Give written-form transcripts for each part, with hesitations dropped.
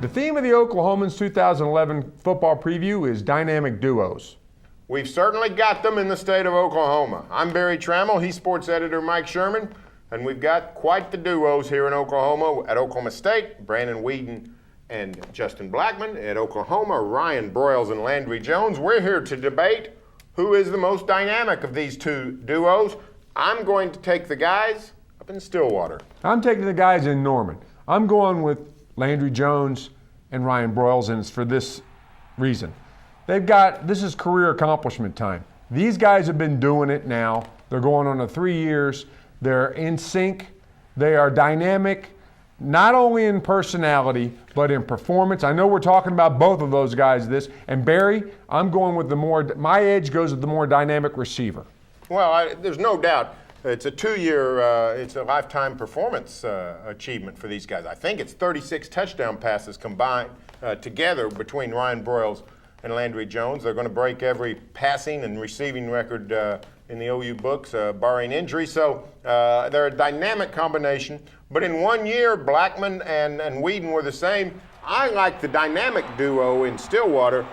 The theme of the Oklahomans 2011 football preview is dynamic duos. We've certainly got them in the state of Oklahoma. I'm Barry Trammell, he's sports editor Mike Sherman, and we've got quite the duos here in Oklahoma. At Oklahoma State, Brandon Weeden and Justin Blackmon. At Oklahoma, Ryan Broyles and Landry Jones. We're here to debate who is the most dynamic of these two duos. I'm going to take the guys up in Stillwater. I'm taking the guys in Norman. I'm going with Landry Jones and Ryan Broyles, and it's for this reason. This is career accomplishment time. These guys have been doing it now. They're going on 3 years. They're in sync. They are dynamic, not only in personality, but in performance. I know we're talking about both of those guys and Barry, I'm going with my edge goes with the more dynamic receiver. Well, there's no doubt. It's a 2-year, it's a lifetime performance achievement for these guys. I think it's 36 touchdown passes combined together between Ryan Broyles and Landry Jones. They're going to break every passing and receiving record in the OU books, barring injury. So they're a dynamic combination. But in 1 year, Blackmon and Weeden were the same. I like the dynamic duo in Stillwater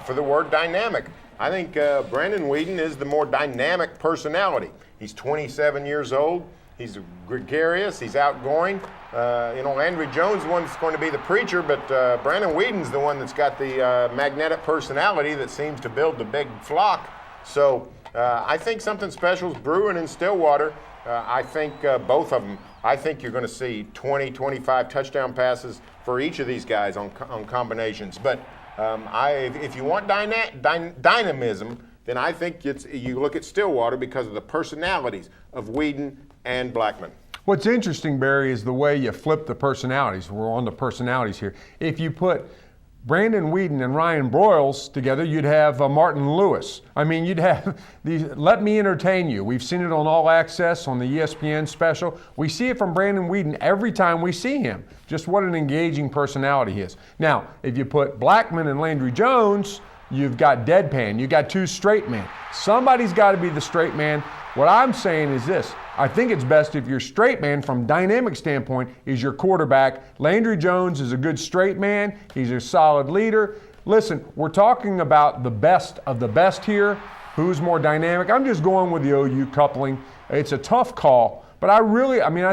for the word dynamic. I think Brandon Weeden is the more dynamic personality. He's 27 years old. He's gregarious. He's outgoing. Landry Jones is the one that's going to be the preacher, but Brandon Weeden's the one that's got the magnetic personality that seems to build the big flock. So I think something special is brewing in Stillwater. I think both of them. I think you're going to see 20, 25 touchdown passes for each of these guys on combinations. But if you want dynamism, then I think you look at Stillwater because of the personalities of Weeden and Blackmon. What's interesting, Barry, is the way you flip the personalities. We're on the personalities here. If you put Brandon Weeden and Ryan Broyles together, you'd have Martin Lewis. I mean, you'd have these, let me entertain you. We've seen it on All Access, on the ESPN special. We see it from Brandon Weeden every time we see him. Just what an engaging personality he is. Now, if you put Blackmon and Landry Jones, you've got deadpan. You've got two straight men. Somebody's got to be the straight man. What I'm saying is this. I think it's best if your straight man, from dynamic standpoint, is your quarterback. Landry Jones is a good straight man. He's a solid leader. Listen, we're talking about the best of the best here. Who's more dynamic? I'm just going with the OU coupling. It's a tough call, but I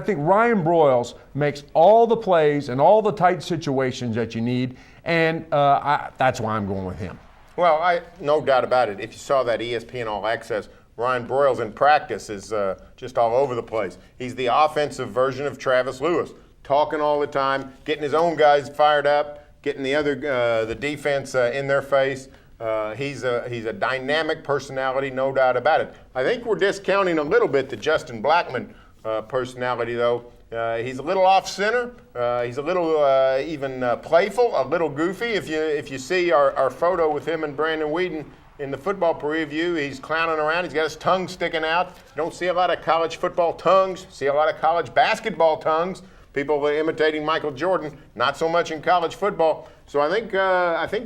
think Ryan Broyles makes all the plays and all the tight situations that you need, and that's why I'm going with him. Well, no doubt about it. If you saw that ESPN All Access, Ryan Broyles in practice is just all over the place. He's the offensive version of Travis Lewis, talking all the time, getting his own guys fired up, getting the defense in their face. He's a dynamic personality, no doubt about it. I think we're discounting a little bit the Justin Blackmon personality, though. He's a little off center. He's a little even playful, a little goofy. If you see our photo with him and Brandon Weeden in the football preview, he's clowning around. He's got his tongue sticking out. You don't see a lot of college football tongues. See a lot of college basketball tongues. People imitating Michael Jordan. Not so much in college football. So I think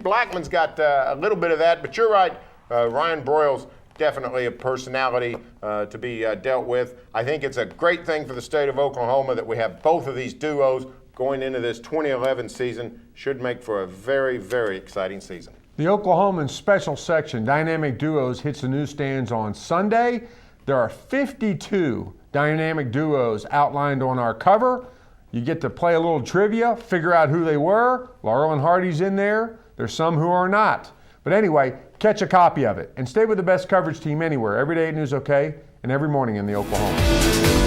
Blackmon's got a little bit of that. But you're right, Ryan Broyles. Definitely a personality to be dealt with. I think it's a great thing for the state of Oklahoma that we have both of these duos going into this 2011 season. Should make for a very, very exciting season. The Oklahoman special section, Dynamic Duos, hits the newsstands on Sunday. There are 52 dynamic duos outlined on our cover. You get to play a little trivia, figure out who they were. Laurel and Hardy's in there. There's some who are not. But anyway, catch a copy of it and stay with the best coverage team anywhere. Every day at News OK and every morning in the Oklahoma.